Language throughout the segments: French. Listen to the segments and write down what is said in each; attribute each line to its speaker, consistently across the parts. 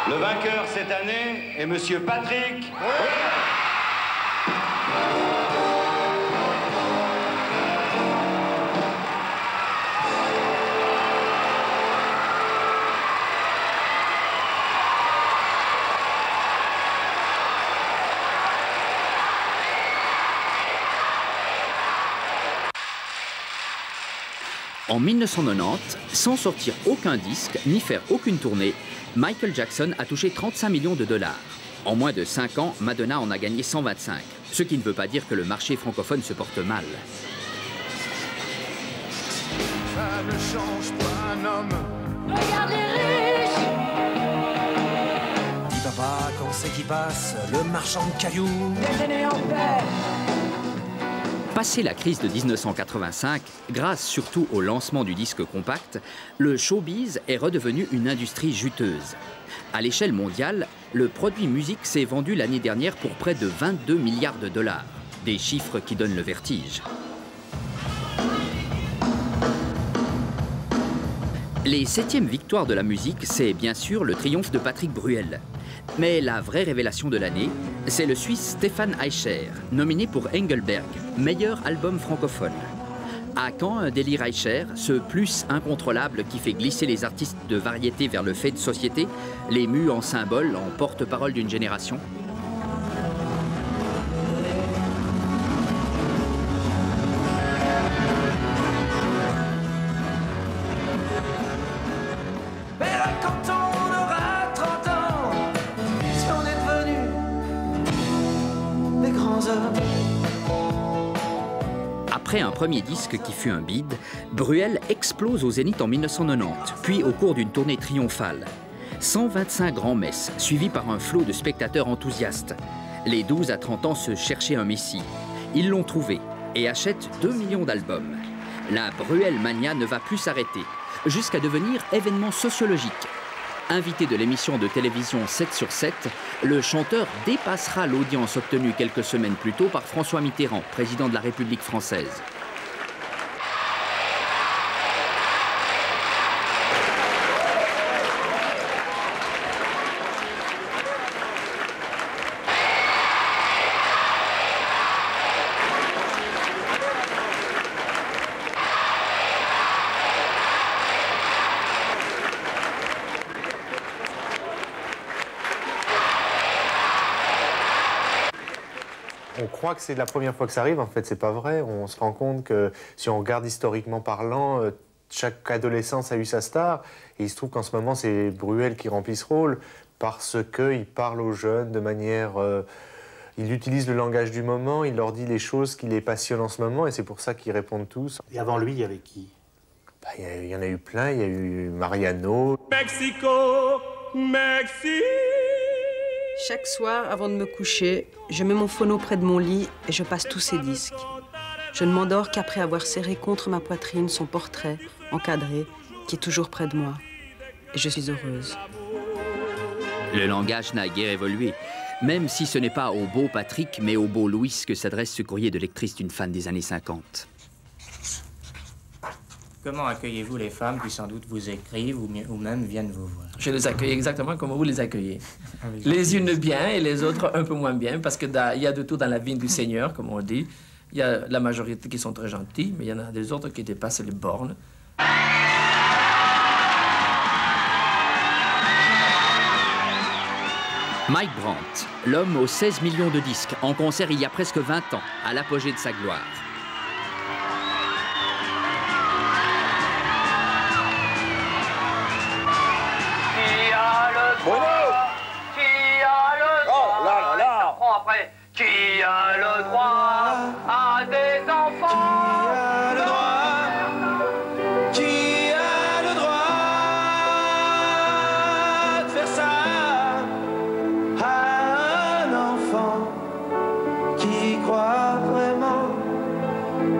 Speaker 1: Le vainqueur cette année est Monsieur Patrick. Oui.
Speaker 2: En 1990, sans sortir aucun disque ni faire aucune tournée, Michael Jackson a touché 35 millions de dollars. En moins de 5 ans, Madonna en a gagné 125, ce qui ne veut pas dire que le marché francophone se porte mal.
Speaker 3: Ça ne change pas un homme.
Speaker 4: Regarde les riches.
Speaker 5: Dis papa, quand c'est qui passe, le marchand de cailloux.
Speaker 4: Déjeuner en paix.
Speaker 2: Passé la crise de 1985, grâce surtout au lancement du disque compact, le showbiz est redevenu une industrie juteuse. À l'échelle mondiale, le produit musique s'est vendu l'année dernière pour près de 22 milliards de dollars, des chiffres qui donnent le vertige. Les 7e victoires de la musique, c'est bien sûr le triomphe de Patrick Bruel. Mais la vraie révélation de l'année, c'est le Suisse Stefan Eicher, nominé pour Engelberg, meilleur album francophone. À quand un délire Eicher, ce plus incontrôlable qui fait glisser les artistes de variété vers le fait de société, les mus en symbole, en porte-parole d'une génération? Après un premier disque qui fut un bide, Bruel explose au Zénith en 1990, puis au cours d'une tournée triomphale. 125 grands-messes, suivies par un flot de spectateurs enthousiastes. Les 12 à 30 ans se cherchaient un messie. Ils l'ont trouvé et achètent 2 millions d'albums. La Bruel Mania ne va plus s'arrêter, jusqu'à devenir événement sociologique. Invité de l'émission de télévision 7 sur 7, le chanteur dépassera l'audience obtenue quelques semaines plus tôt par François Mitterrand, président de la République française.
Speaker 6: On croit que c'est la première fois que ça arrive, en fait, c'est pas vrai. On se rend compte que, si on regarde historiquement parlant, chaque adolescence a eu sa star. Et il se trouve qu'en ce moment, c'est Bruel qui remplit ce rôle parce qu'il parle aux jeunes de manière... il utilise le langage du moment, il leur dit les choses qui les passionnent en ce moment, et c'est pour ça qu'ils répondent tous.
Speaker 7: Et avant lui, il y avait qui?
Speaker 6: Il y en a eu plein, il y a eu Mariano.
Speaker 8: Mexico, Mexique.
Speaker 9: Chaque soir, avant de me coucher, je mets mon phono près de mon lit et je passe tous ces disques. Je ne m'endors qu'après avoir serré contre ma poitrine son portrait, encadré, qui est toujours près de moi. Et je suis heureuse.
Speaker 2: Le langage n'a guère évolué, même si ce n'est pas au beau Patrick, mais au beau Louis que s'adresse ce courrier de lectrice d'une fan des années 50.
Speaker 10: Comment accueillez-vous les femmes qui sans doute vous écrivent ou même viennent vous voir?
Speaker 11: Je les accueille exactement comme vous les accueillez. Les unes bien et les autres un peu moins bien, parce qu'il y a de tout dans la vie du Seigneur, comme on dit. Il y a la majorité qui sont très gentils, mais il y en a des autres qui dépassent les bornes.
Speaker 2: Mike Brandt, l'homme aux 16 millions de disques, en concert il y a presque 20 ans, à l'apogée de sa gloire.
Speaker 4: Qui a le droit à des enfants?
Speaker 3: Qui a le droit de faire ça à un enfant qui croit vraiment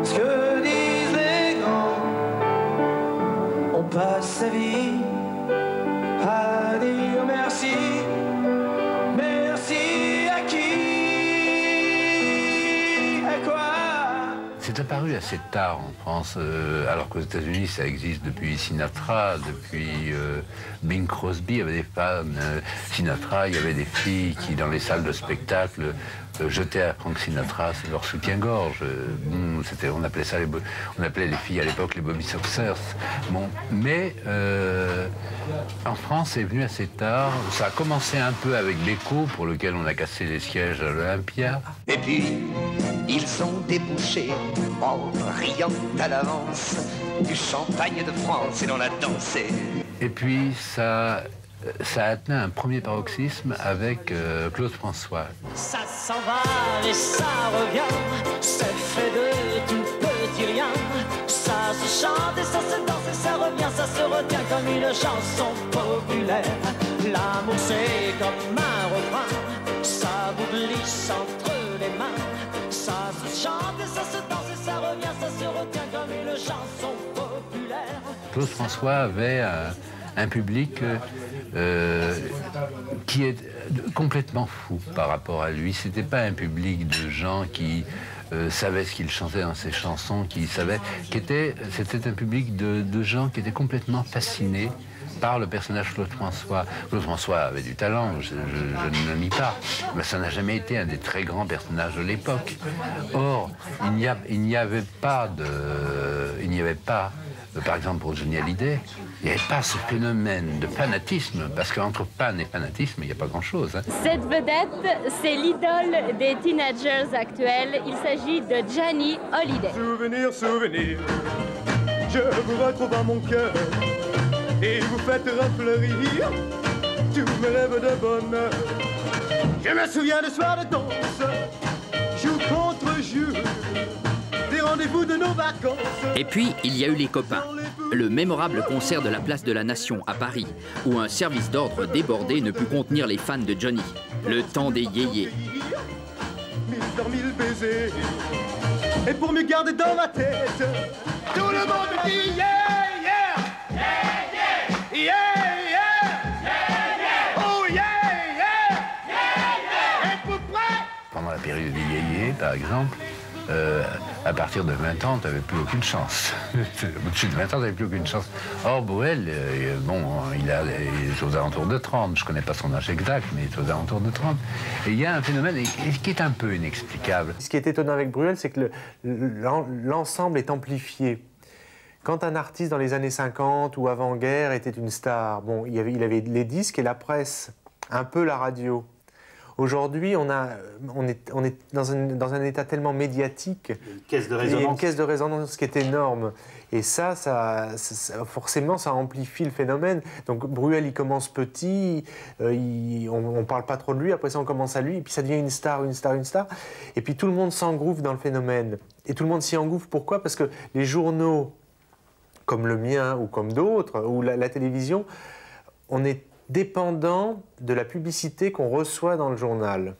Speaker 3: ce que disent les grands? On passe sa vie à dire merci. Merci à qui?
Speaker 7: c'est apparu assez tard en France, alors qu'aux États-Unis, ça existe depuis Sinatra, depuis Bing Crosby, il y avait des fans. Sinatra, il y avait des filles qui, dans les salles de spectacle, jetaient à Frank Sinatra leur soutien-gorge. On appelait ça on appelait les filles à l'époque les Bobby Soxers. Bon, mais en France, c'est venu assez tard. Ça a commencé un peu avec Beko, pour lequel on a cassé les sièges à l'Olympia.
Speaker 3: Et puis, ils ont débouché en riant à l'avance du champagne de France et l'on a dansé.
Speaker 7: Et puis, ça a atteint un premier paroxysme avec Claude François.
Speaker 12: Ça s'en va et ça revient, c'est fait de tout petit rien. Ça se chante et ça se danse et ça revient, ça se retient comme une chanson populaire. L'amour c'est comme un refrain, ça vous glisse entre les mains. Ça se chante et ça se danse et ça revient, ça se retient comme une chanson populaire.
Speaker 7: Claude François avait un public qui est complètement fou par rapport à lui. C'était pas un public de gens qui savaient ce qu'il chantait dans ses chansons, c'était un public de gens qui étaient complètement fascinés par le personnage Claude François. Claude François avait du talent, je ne le nie pas, mais ça n'a jamais été un des très grands personnages de l'époque. Or, il n'y avait pas, par exemple pour Johnny Hallyday, il n'y avait pas ce phénomène de fanatisme, parce qu'entre fan et fanatisme, il n'y a pas grand-chose. Hein.
Speaker 13: Cette vedette, c'est l'idole des teenagers actuels. Il s'agit de Johnny Hallyday.
Speaker 8: Souvenir, souvenir, je vous retrouve dans mon cœur et vous faites refleurir tous mes rêves de bonheur. Je me souviens de soirs de danse, jour contre jour, des rendez-vous de nos vacances.
Speaker 2: Et puis, il y a eu les copains. Le mémorable concert de la Place de la Nation à Paris, où un service d'ordre débordé ne put contenir les fans de Johnny. Le temps des yéyés.
Speaker 8: Mille baisers, et pour me garder dans ma tête, tout le monde dit yeah, yeah, yeah, yeah, yeah, yeah, yeah, oh yeah, yeah, yeah, yeah. Êtes-vous prêts?
Speaker 7: Pendant la période des yéyés, par exemple, à partir de 20 ans, tu n'avais plus aucune chance. Au-dessus de 20 ans, tu n'avais plus aucune chance. Or, Bruel, il est aux alentours de 30. Je ne connais pas son âge exact, mais il est aux alentours de 30. Et il y a un phénomène qui est un peu inexplicable.
Speaker 6: Ce qui est étonnant avec Bruel, c'est que l'ensemble est amplifié. Quand un artiste dans les années 50 ou avant-guerre était une star, bon, il avait les disques et la presse, un peu la radio. Aujourd'hui, on est dans un état tellement médiatique.
Speaker 14: Une caisse de résonance.
Speaker 6: Une caisse de résonance qui est énorme. Et ça forcément, ça amplifie le phénomène. Donc Bruel, il commence petit, on ne parle pas trop de lui, après ça on commence à lui, et puis ça devient une star, une star, une star. Et puis tout le monde s'engouffre dans le phénomène. Et tout le monde s'y engouffre, pourquoi? Parce que les journaux, comme le mien ou comme d'autres, ou la télévision, on est dépendant de la publicité qu'on reçoit dans le journal.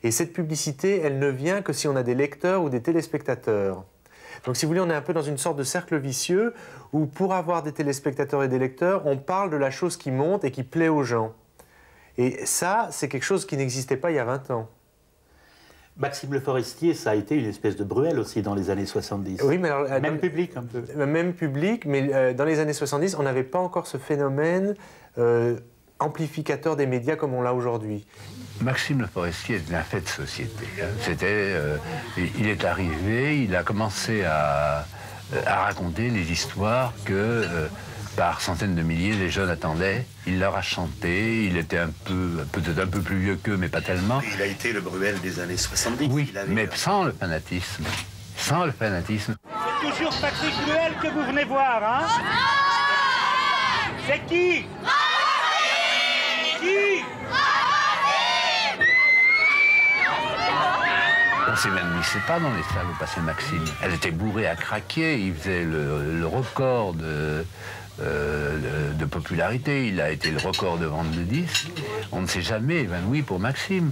Speaker 6: Et cette publicité, elle ne vient que si on a des lecteurs ou des téléspectateurs. Donc si vous voulez, on est un peu dans une sorte de cercle vicieux où pour avoir des téléspectateurs et des lecteurs, on parle de la chose qui monte et qui plaît aux gens. Et ça, c'est quelque chose qui n'existait pas il y a 20 ans.
Speaker 14: Maxime Le Forestier, ça a été une espèce de Bruel aussi dans les années 70.
Speaker 6: Oui, mais alors,
Speaker 14: même public un peu.
Speaker 6: Même public, mais dans les années 70, on n'avait pas encore ce phénomène amplificateur des médias comme on l'a aujourd'hui.
Speaker 7: Maxime Le Forestier est un fait de société. Il est arrivé, il a commencé à raconter les histoires que par centaines de milliers les jeunes attendaient. Il leur a chanté, il était peut-être un peu plus vieux qu'eux, mais pas tellement.
Speaker 14: Il a été le Bruel des années 70.
Speaker 7: Oui, mais sans le fanatisme. Sans le fanatisme.
Speaker 8: C'est toujours Patrick Bruel que vous venez voir, hein? C'est qui?
Speaker 7: On s'évanouissait pas dans les salles où passait Maxime. Elle était bourrée à craquer, il faisait le record de popularité, il a été le record de vente de disques. On ne s'est jamais évanoui pour Maxime.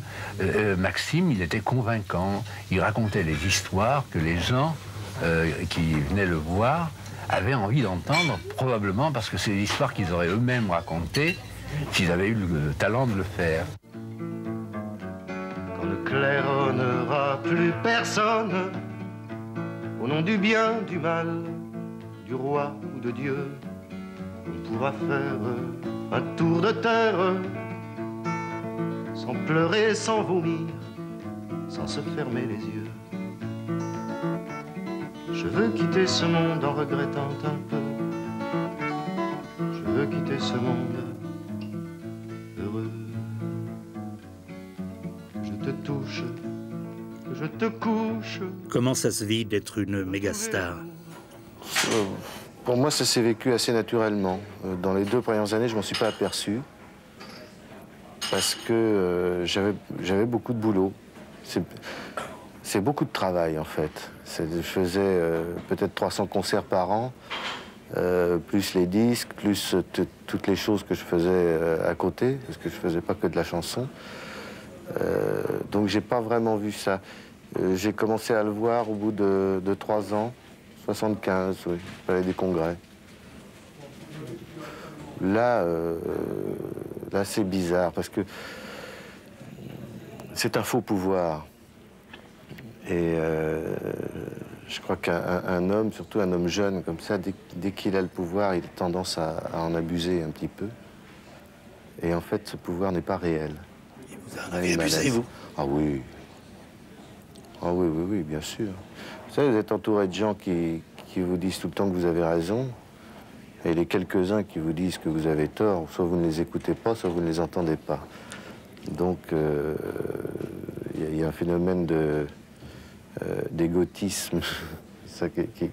Speaker 7: Maxime, il était convaincant, il racontait les histoires que les gens qui venaient le voir avaient envie d'entendre, probablement parce que c'est des histoires qu'ils auraient eux-mêmes racontées s'ils avaient eu le talent de le faire.
Speaker 3: Quand ne claironnera plus personne,
Speaker 8: Au nom du bien, du mal, du roi ou de Dieu, on pourra faire un tour de terre, sans pleurer, sans vomir, sans se fermer les yeux. Je veux quitter ce monde en regrettant un peu. Je veux quitter ce monde heureux. Que je te touche, que je te couche.
Speaker 14: Comment ça se vit d'être une méga star?
Speaker 6: Pour moi, ça s'est vécu assez naturellement. Dans les 2 premières années, je m'en suis pas aperçu. Parce que j'avais beaucoup de boulot. C'est beaucoup de travail, en fait. Je faisais peut-être 300 concerts par an, plus les disques, plus toutes les choses que je faisais à côté, parce que je faisais pas que de la chanson. Donc j'ai pas vraiment vu ça. J'ai commencé à le voir au bout de 3 ans, 75, oui, Palais des Congrès. Là, là c'est bizarre, parce que c'est un faux pouvoir. Et je crois qu'un homme, surtout un homme jeune comme ça, dès qu'il a le pouvoir, il a tendance à en abuser un petit peu. Et en fait, ce pouvoir n'est pas réel.
Speaker 14: Et vous en avez abusé, vous?
Speaker 6: Ah oui. Ah oui, oui, oui, bien sûr. Vous savez, vous êtes entouré de gens qui vous disent tout le temps que vous avez raison. Et les quelques-uns qui vous disent que vous avez tort, soit vous ne les écoutez pas, soit vous ne les entendez pas. Donc, il y a un phénomène d'égotisme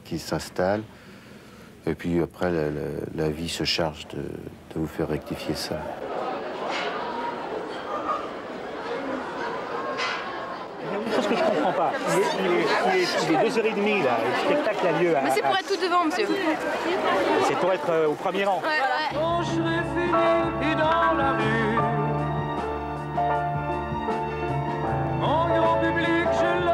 Speaker 6: qui s'installe. Et puis après, la vie se charge de vous faire rectifier ça.
Speaker 14: Parce que je comprends pas. Il est 2h30 là, le spectacle a lieu à...
Speaker 15: Mais c'est pour être tout devant, monsieur.
Speaker 14: C'est pour être au premier rang.
Speaker 15: Ouais.
Speaker 4: Quand je serai fini dans la rue, en grand public, je